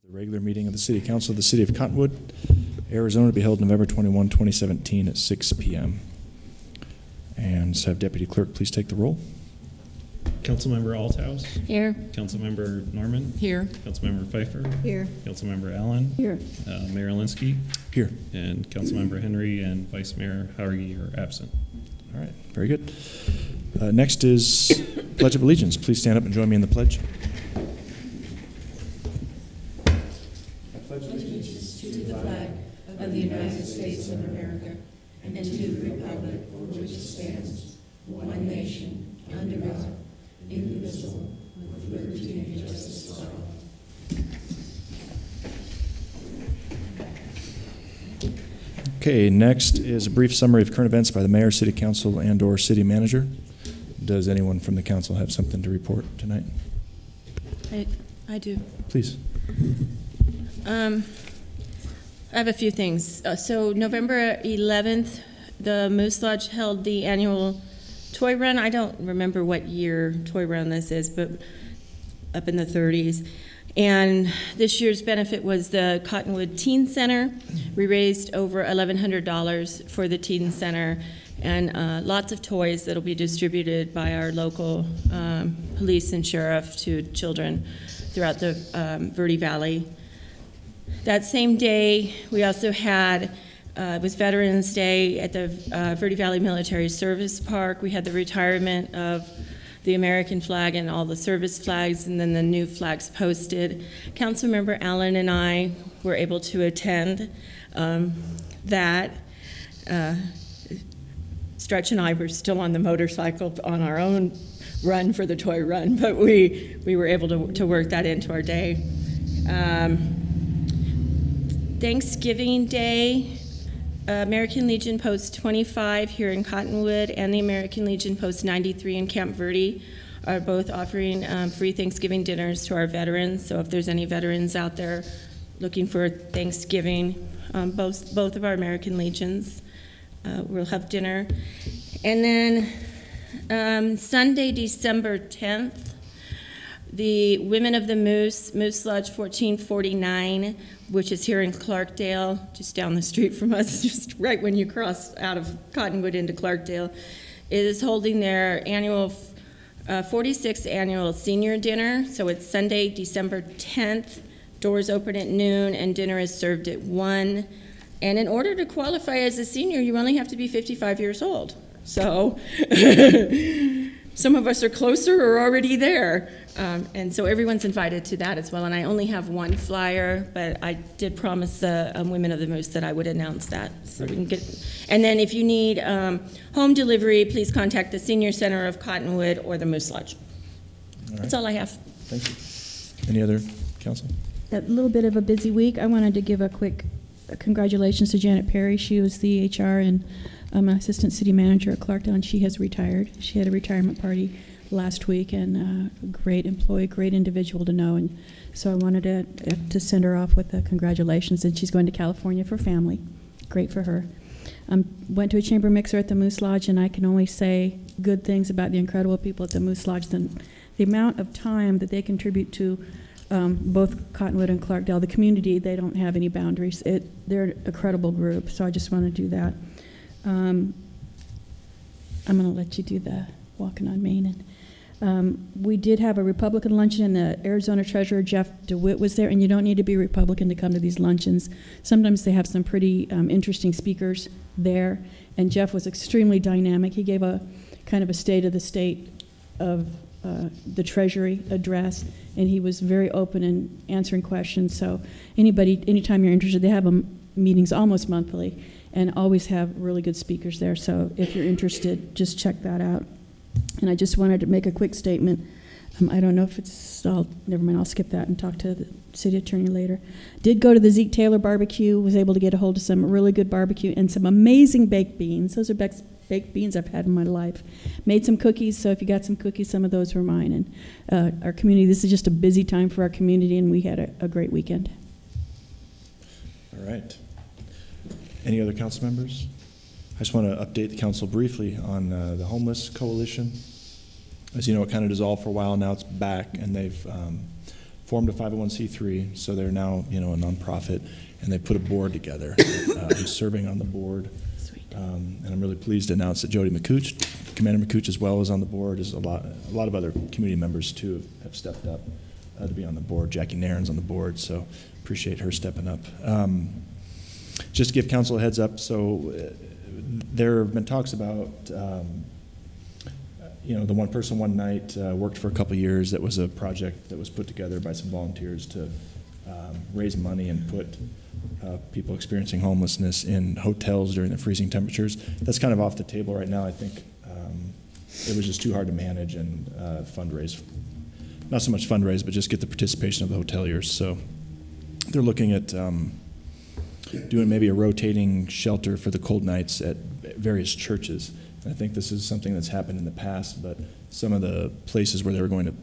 The regular meeting of the City Council of the City of Cottonwood, Arizona, to be held November 21, 2017 at 6 p.m. And just have Deputy Clerk please take the roll. Councilmember Althouse. Here. Councilmember Norman. Here. Councilmember Pfeiffer. Here. Councilmember Allen. Here. Mayor Alinsky. Here. And Councilmember Henry and Vice Mayor Howard are absent. All right, very good. Next is Pledge of Allegiance. Please stand up and join me in the pledge. I pledge allegiance to the flag of the United States of America and to the republic for which it stands, one nation, under God, indivisible, with liberty and justice for all. Okay, next is a brief summary of current events by the Mayor, City Council, and/or City Manager. Does anyone from the council have something to report tonight? I do. Please. I have a few things. So November 11th, the Moose Lodge held the annual toy run. I don't remember what year toy run this is, but up in the 30s. And this year's benefit was the Cottonwood Teen Center. We raised over $1,100 for the Teen Center, and lots of toys that'll be distributed by our local police and sheriff to children throughout the Verde Valley. That same day, we also had, it was Veterans Day at the Verde Valley Military Service Park. We had the retirement of the American flag and all the service flags, and then the new flags posted. Councilmember Allen and I were able to attend that. Stretch and I were still on the motorcycle on our own run for the toy run, but we were able to work that into our day. Thanksgiving Day, American Legion Post 25 here in Cottonwood and the American Legion Post 93 in Camp Verde are both offering free Thanksgiving dinners to our veterans. So if there's any veterans out there looking for Thanksgiving, both of our American Legions will have dinner. And then Sunday, December 10th, the Women of the Moose Lodge 1449, which is here in Clarkdale, just down the street from us, just right when you cross out of Cottonwood into Clarkdale, is holding their annual 46th annual senior dinner. So it's Sunday, December 10th. Doors open at noon and dinner is served at 1. And in order to qualify as a senior, you only have to be 55 years old. So some of us are closer or already there. And so everyone's invited to that as well. And I only have one flyer, but I did promise the Women of the Moose that I would announce that. So we can get. And then if you need home delivery, please contact the Senior Center of Cottonwood or the Moose Lodge. All right. That's all I have. Thank you. Any other council? A little bit of a busy week. I wanted to give a quick congratulations to Janet Perry. She was the HR and assistant city manager at Clarkdale, and she has retired. She had a retirement party last week, and a great employee, great individual to know. And so I wanted to send her off with a congratulations, and she's going to California for family. Great for her. Went to a chamber mixer at the Moose Lodge, and I can only say good things about the incredible people at the Moose Lodge. The amount of time that they contribute to both Cottonwood and Clarkdale, the community, they don't have any boundaries. They're a credible group, so I just want to do that. I'm going to let you do the walking on Main. And we did have a Republican luncheon, and the Arizona Treasurer, Jeff DeWitt, was there, and you don't need to be Republican to come to these luncheons. Sometimes they have some pretty interesting speakers there, and Jeff was extremely dynamic. He gave a kind of a state of the state of the Treasury address, and he was very open in answering questions. So anytime you're interested, they have meetings almost monthly and always have really good speakers there. So if you're interested, just check that out. And I just wanted to make a quick statement. I don't know if never mind, I'll skip that and talk to the city attorney later. Did go to the Zeke Taylor barbecue, was able to get a hold of some really good barbecue and some amazing baked beans. Those are best baked beans I've had in my life. Made some cookies, so if you got some cookies, some of those were mine. And our community, this is just a busy time for our community, and we had a great weekend. All right. Any other council members? I just want to update the council briefly on the Homeless Coalition. As you know, it kind of dissolved for a while. Now it's back, and they've formed a 501c3, so they're now, a nonprofit, and they put a board together. I'm serving on the board, and I'm really pleased to announce that Jody McCooch, Commander McCooch as well, is on the board. As a lot of other community members too have stepped up to be on the board. Jackie Nairn's on the board, so appreciate her stepping up. Just to give council a heads up, so there have been talks about the one person, one night worked for a couple years. That was a project that was put together by some volunteers to raise money and put people experiencing homelessness in hotels during the freezing temperatures. That's kind of off the table right now. I think it was just too hard to manage and fundraise. Not so much fundraise, but just get the participation of the hoteliers. So they're looking at doing maybe a rotating shelter for the cold nights at various churches. I think this is something that's happened in the past, but some of the places where they were going to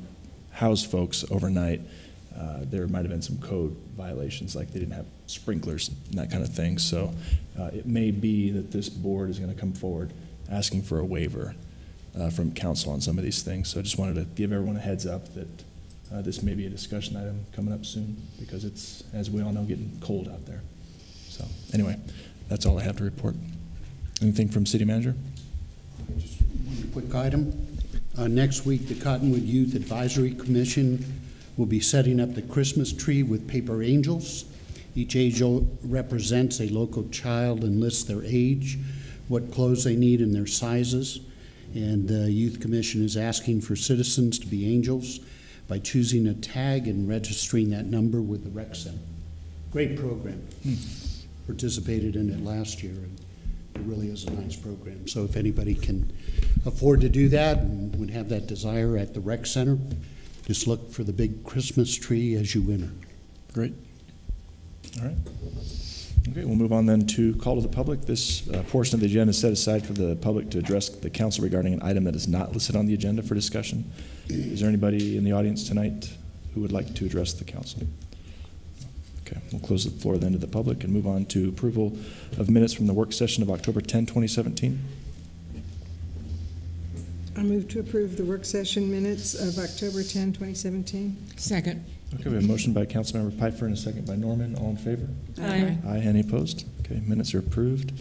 house folks overnight, there might have been some code violations, like they didn't have sprinklers and that kind of thing. So it may be that this board is going to come forward asking for a waiver from council on some of these things. So I just wanted to give everyone a heads up that this may be a discussion item coming up soon, because it's, as we all know, getting cold out there. So anyway, that's all I have to report. Anything from City Manager? Just one quick item. Next week, the Cottonwood Youth Advisory Commission will be setting up the Christmas tree with paper angels. Each angel represents a local child and lists their age, what clothes they need, and their sizes. And the Youth Commission is asking for citizens to be angels by choosing a tag and registering that number with the rec center. Great program. Participated in it last year, and it really is a nice program. So if anybody can afford to do that and would have that desire at the rec center, just look for the big Christmas tree as you enter. Great. All right. Okay, we'll move on then to call to the public. This portion of the agenda is set aside for the public to address the council regarding an item that is not listed on the agenda for discussion. Is there anybody in the audience tonight who would like to address the council? Okay, we'll close the floor then to the public and move on to approval of minutes from the work session of October 10, 2017. I move to approve the work session minutes of October 10, 2017. Second. Okay, we have a motion by Councilmember Pfeiffer and a second by Norman. All in favor? Aye. Aye. Any opposed? Okay, minutes are approved.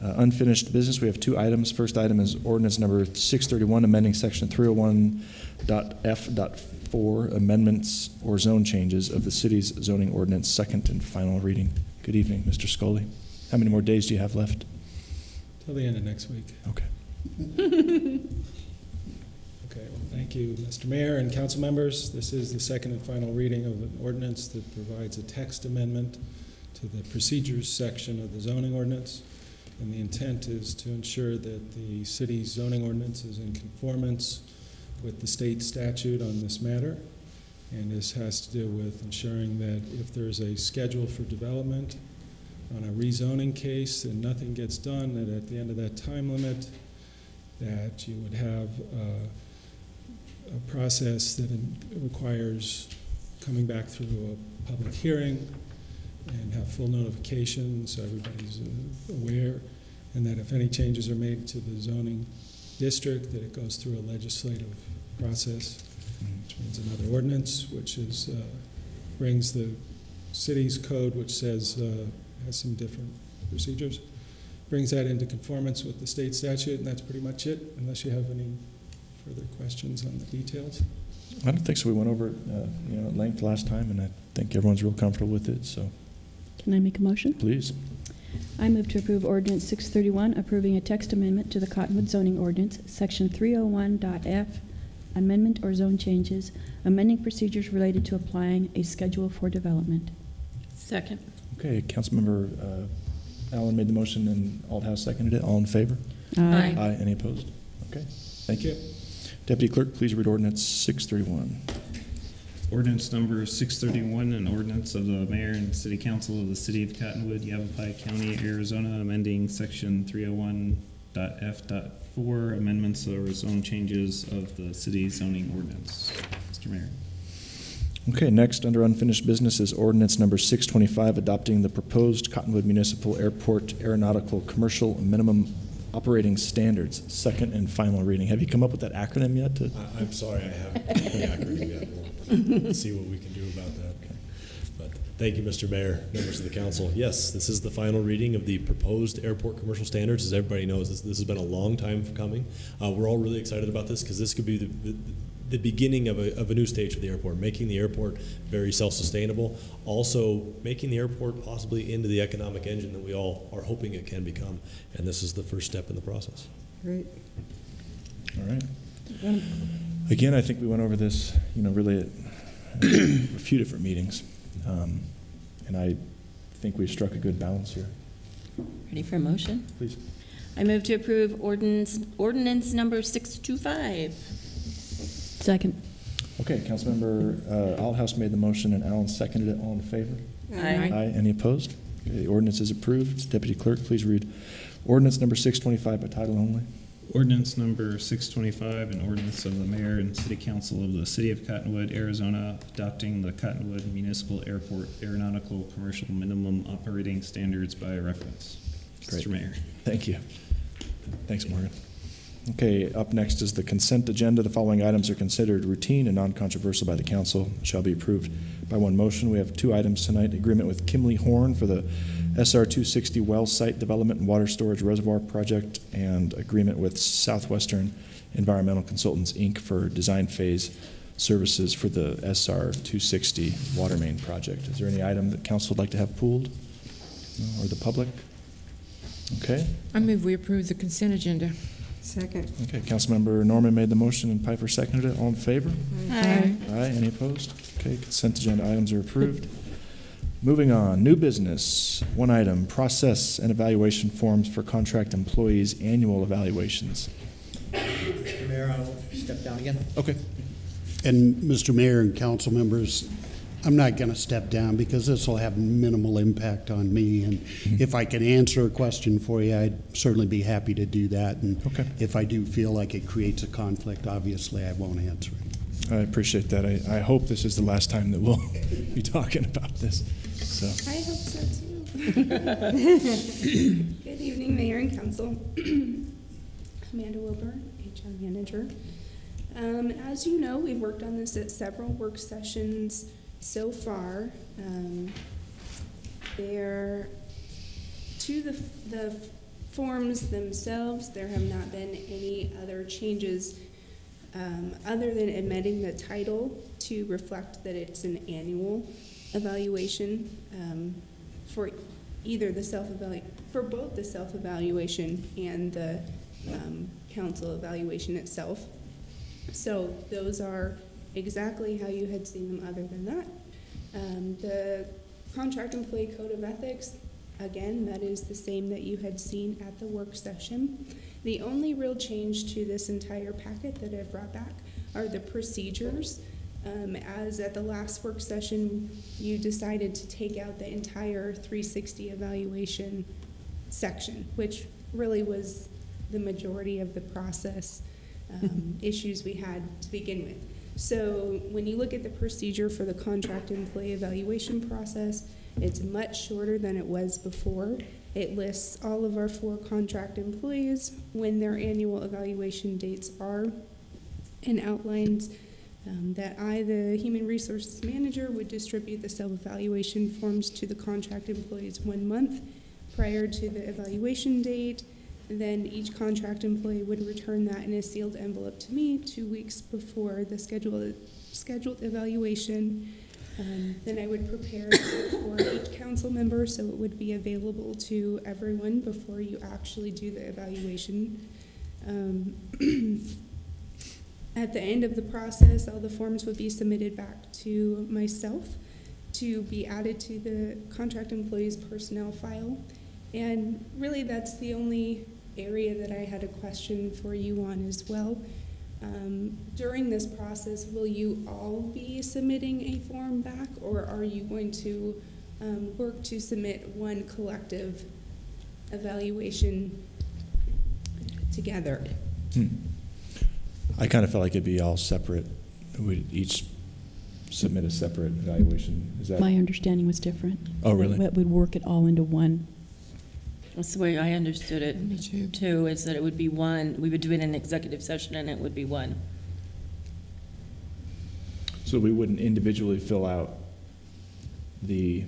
Unfinished business, we have two items. First item is ordinance number 631, amending section 301.f.4, amendments or zone changes of the city's zoning ordinance, second and final reading. Good evening, Mr. Scully. How many more days do you have left? Till the end of next week. Okay. Okay, well, thank you, Mr. Mayor and council members. This is the second and final reading of an ordinance that provides a text amendment to the procedures section of the zoning ordinance. And the intent is to ensure that the city's zoning ordinance is in conformance with the state statute on this matter. And this has to do with ensuring that if there's a schedule for development on a rezoning case and nothing gets done, that at the end of that time limit, that you would have a process that requires coming back through a public hearing and have full notification so everybody's aware, and that if any changes are made to the zoning district, that it goes through a legislative process, which means another ordinance, which is brings the city's code, which says has some different procedures, brings that into conformance with the state statute, and that's pretty much it, unless you have any further questions on the details. I don't think so. We went over it at length last time, and I think everyone's real comfortable with it. So, Can I make a motion? please. I move to approve Ordinance 631, approving a text amendment to the Cottonwood zoning ordinance, Section 301.f, amendment or zone changes, amending procedures related to applying a schedule for development. Second. Okay, Councilmember Allen made the motion and Althouse seconded it. All in favor? Aye. Aye. Any opposed? Okay, thank you. Deputy Clerk, please read Ordinance 631. Ordinance number 631, an ordinance of the Mayor and City Council of the City of Cottonwood, Yavapai County, Arizona, amending section 301.f.4, amendments or zone changes of the city zoning ordinance. Mr. Mayor. Okay, next under unfinished business is ordinance number 625, adopting the proposed Cottonwood Municipal Airport Aeronautical Commercial Minimum Operating Standards, second and final reading. Have you come up with that acronym yet? I'm sorry, I haven't the acronym yet. We'll see what we can do about Thank you, Mr. Mayor, members of the council. Yes, this is the final reading of the proposed airport commercial standards. As everybody knows, this has been a long time coming. We're all really excited about this because this could be the beginning of a new stage for the airport, making the airport very self-sustainable, also making the airport possibly into the economic engine that we all are hoping it can become. And this is the first step in the process. Great. All right. Again, I think we went over this, really at a few different meetings. And I think we've struck a good balance here. Ready for a motion? Please. I move to approve ordinance number 625. Second. Okay, Councilmember Aldhouse made the motion and Allen seconded it. All in favor? Aye. Aye. Any opposed? Okay, the ordinance is approved. Deputy Clerk, please read ordinance number 625 by title only. Ordinance number 625, an ordinance of the mayor and city council of the city of Cottonwood, Arizona, adopting the Cottonwood Municipal Airport Aeronautical Commercial Minimum Operating Standards by reference. Great. Mr. Mayor. Thank you. Thanks, Morgan. Okay, up next is the consent agenda. The following items are considered routine and non-controversial by the council, shall be approved by one motion. We have two items tonight: agreement with Kimley Horn for the SR 260 well site development and water storage reservoir project, and agreement with Southwestern Environmental Consultants, Inc. for design phase services for the SR 260 water main project. Is there any item that council would like to have pooled, or the public? Okay. I move we approve the consent agenda. Second. Okay, Councilmember Norman made the motion and Piper seconded it. All in favor? Aye. Aye. Any opposed? Okay, consent agenda items are approved. Moving on, new business. One item, process and evaluation forms for contract employees' annual evaluations. Mr. Mayor, I'll step down again. Okay. And Mr. Mayor and council members, I'm not going to step down because this will have minimal impact on me. And if I can answer a question for you, I'd certainly be happy to do that. And Okay. if I do feel like it creates a conflict, obviously I won't answer it. I appreciate that. I hope this is the last time that we'll be talking about this. So. I hope so too. Good evening, Mayor and Council. Amanda Wilbur, HR Manager. As you know, we've worked on this at several work sessions so far. To the forms themselves, there have not been any other changes other than amending the title to reflect that it's an annual evaluation for either for both the self-evaluation and the council evaluation itself. So those are exactly how you had seen them other than that. The Contract Employee Code of Ethics, again, that is the same that you had seen at the work session. The only real change to this entire packet that I've brought back are the procedures. As at the last work session, you decided to take out the entire 360 evaluation section, which really was the majority of the process issues we had to begin with. So when you look at the procedure for the contract employee evaluation process, it's much shorter than it was before. It lists all of our 4 contract employees, when their annual evaluation dates are, and outlines that I, the Human Resources Manager, would distribute the self-evaluation forms to the contract employees 1 month prior to the evaluation date. Then each contract employee would return that in a sealed envelope to me 2 weeks before the scheduled evaluation. Then I would prepare it for each council member so it would be available to everyone before you actually do the evaluation. At the end of the process, all the forms would be submitted back to myself to be added to the contract employee's personnel file. And really that's the only area that I had a question for you on as well. During this process, will you all be submitting a form back, or are you going to work to submit one collective evaluation together? I kind of felt like it'd be all separate. We'd each submit a separate evaluation. Is that? My understanding was different. Oh, really? That we'd work it all into one. That's the way I understood it. Me too. Too, is that it would be one. We would do it in an executive session, and it would be one. So we wouldn't individually fill out the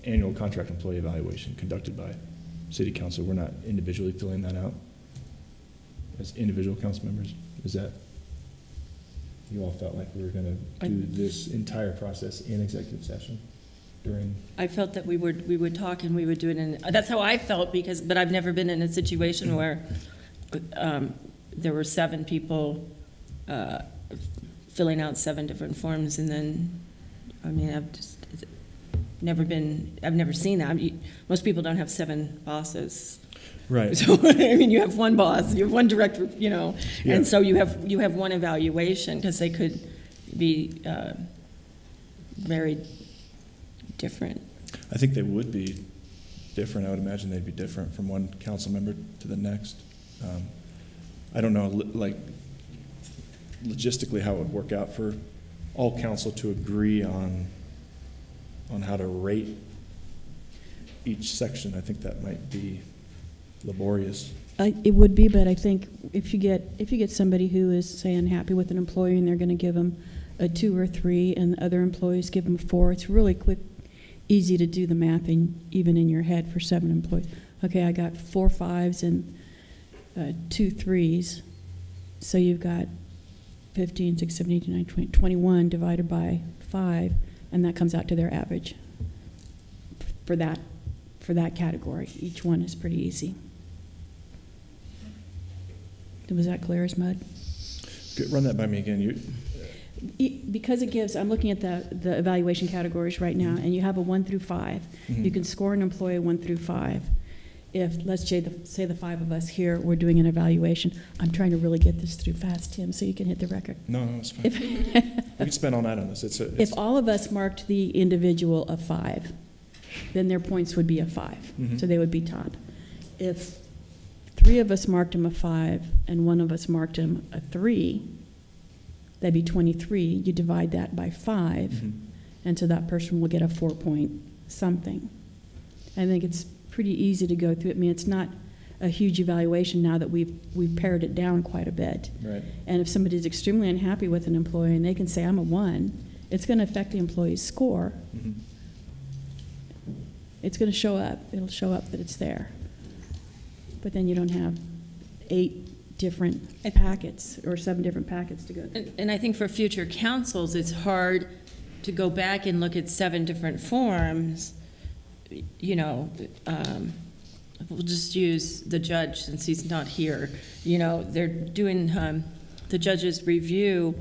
annual contract employee evaluation conducted by City Council. We're not individually filling that out as individual council members. Is that, you all felt like we were going to do this entire process in executive session during? I felt that we would talk and we would do it in, that's how I felt, but I've never been in a situation where there were 7 people filling out 7 different forms, and then, I mean, I've never seen that. Most people don't have 7 bosses. Right. So, I mean, you have one boss, you have one director, you know, Yeah. and so you have one evaluation, because they could be very different. I think they would be different. I would imagine they'd be different from one council member to the next. I don't know, like, logistically how it would work out for all council to agree on how to rate each section. I think that might be laborious. It would be, but I think if you get somebody who is, say, unhappy with an employee and they're going to give them a 2 or 3, and other employees give them 4, it's really quick, easy to do the math, even in your head for 7 employees. Okay, I got 4 5s and 2 3s, so you've got 15, 16, 17, 18, 19, 20, 21 divided by 5, and that comes out to their average for that category. Each one is pretty easy. Was that clear as mud? Run that by me again. Because it gives, I'm looking at the evaluation categories right now, and you have a 1 through 5. Mm-hmm. You can score an employee 1 through 5. If, let's say the 5 of us here, we're doing an evaluation. I'm trying to really get this through fast, Tim, so you can hit the record. No, it's fine. We can spend all night on this. If all of us marked the individual a 5, then their points would be a 5, mm-hmm. so they would be top. If 3 of us marked him a 5 and 1 of us marked him a 3, that'd be 23. You divide that by 5, mm-hmm. and so that person will get a 4-point something. I think it's pretty easy to go through it. I mean, it's not a huge evaluation now that we've pared it down quite a bit. Right. And if somebody's extremely unhappy with an employee and they can say, I'm a 1, it's going to affect the employee's score. Mm-hmm. It's going to show up. It'll show up that it's there. But then you don't have 8 different packets or 7 different packets to go through. And I think for future councils, it's hard to go back and look at 7 different forms. You know, we'll just use the judge since he's not here. You know, they're doing the judge's review.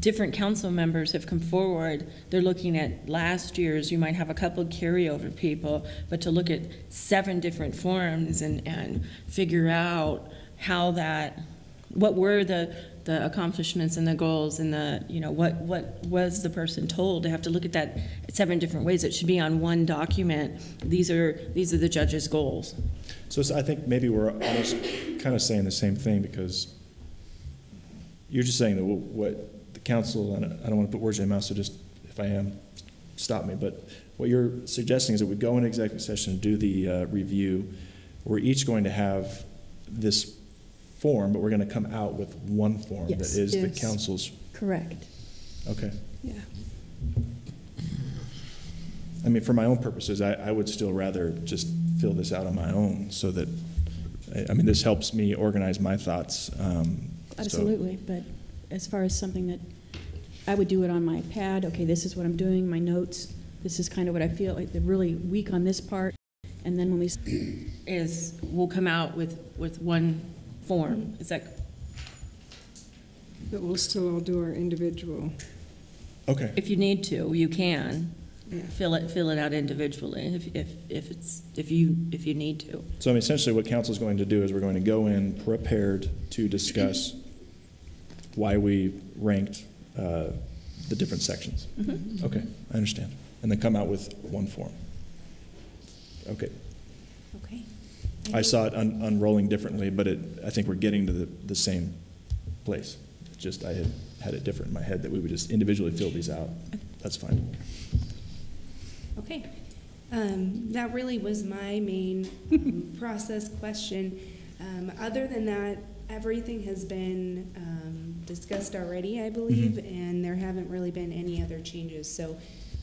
Different council members have come forward. They're looking at last year's. You might have a couple of carryover people, but to look at 7 different forms and figure out how what were the accomplishments and the goals and what was the person told, to have to look at that 7 different ways. It should be on one document. These are the judge's goals. So I think maybe we're almost kind of saying the same thing, because you're just saying that what the council, and I don't want to put words in your mouth, so just, if I am, stop me, but what you're suggesting is that we go into executive session and do the review. We're each going to have this form, but we're going to come out with one form Yes. that is the Yes. council's. Correct. Okay. Yeah. I mean, for my own purposes, I would still rather just fill this out on my own, so that, I mean, this helps me organize my thoughts. Absolutely, but as far as something that I would do it on my pad, okay, this is what I'm doing, my notes, this is kind of what I feel like, they're really weak on this part, and then when we'll come out with one form. Is that? But we'll still all do our individual. Okay. If you need to, you can. Yeah. Fill it out individually if you need to. So I mean, essentially what council is going to do is we're going to go in prepared to discuss why we ranked the different sections. Mm-hmm. Okay, I understand. And then come out with one form. Okay. Okay. I saw it unrolling differently, but I think we're getting to the same place. It's just I had it different in my head that we would just individually fill these out. That's fine. Okay. That really was my main process question. Other than that, everything has been discussed already, I believe, and there haven't really been any other changes. So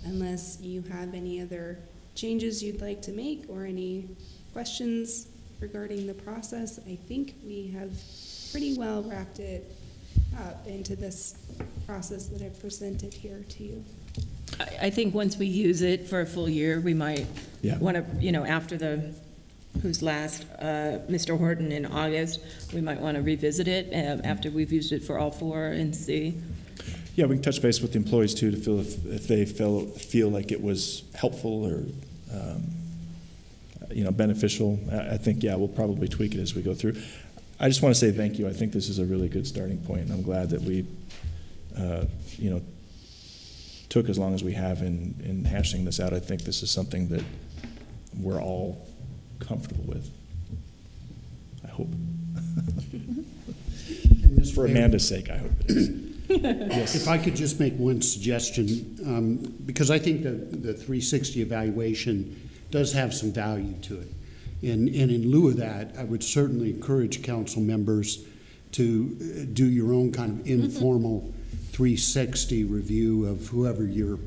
unless you have any other changes you'd like to make or any questions regarding the process, I think we have pretty well wrapped it up into this process that I've presented here to you. I think once we use it for a full year, we might want to, after who's last, Mr. Horton in August, we might want to revisit it after we've used it for all four and see. Yeah, we can touch base with the employees too to feel if they feel like it was helpful or beneficial. I think we'll probably tweak it as we go through. I just want to say thank you. I think this is a really good starting point, and I'm glad that we took as long as we have in hashing this out. I think this is something that we're all comfortable with. I hope. For Amanda's sake, I hope it is. Yes. If I could just make one suggestion, because I think the 360 evaluation does have some value to it. And in lieu of that, I would certainly encourage council members to do your own kind of informal 360 review of whoever you're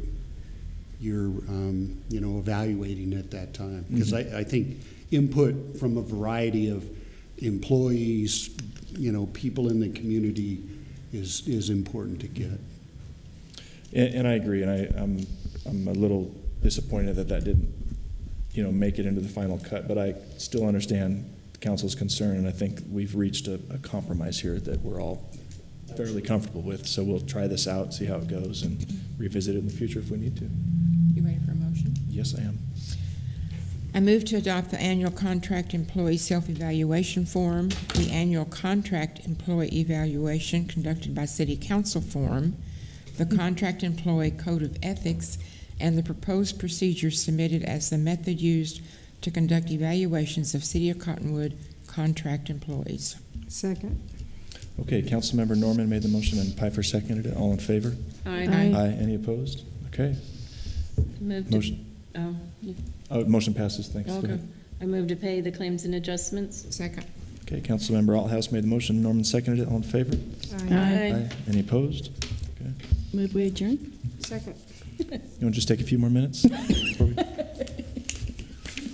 evaluating at that time. Because I think input from a variety of employees, people in the community is important to get. And I agree, and I'm a little disappointed that didn't make it into the final cut, but I still understand the council's concern, and I think we've reached a compromise here that we're all fairly comfortable with. So we'll try this out, see how it goes, and revisit it in the future if we need to. You ready for a motion? Yes, I am. I move to adopt the annual contract employee self-evaluation form, the annual contract employee evaluation conducted by City Council form, the contract employee code of ethics, and the proposed procedures submitted as the method used to conduct evaluations of City of Cottonwood contract employees. Second. Okay, Councilmember Norman made the motion and Pfeiffer seconded it. All in favor? Aye. Aye. Any opposed? Okay. Motion passes. Thanks. Okay. Go ahead. I move to pay the claims and adjustments. Second. Okay, Councilmember Althouse made the motion. Norman seconded it. All in favor? Aye. Any opposed? Okay. Move we adjourn? Second. You want to just take a few more minutes?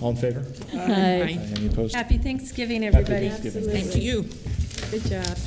All in favor? Aye. Any opposed? Happy Thanksgiving, everybody. Happy Thanksgiving. Thank you. Good job.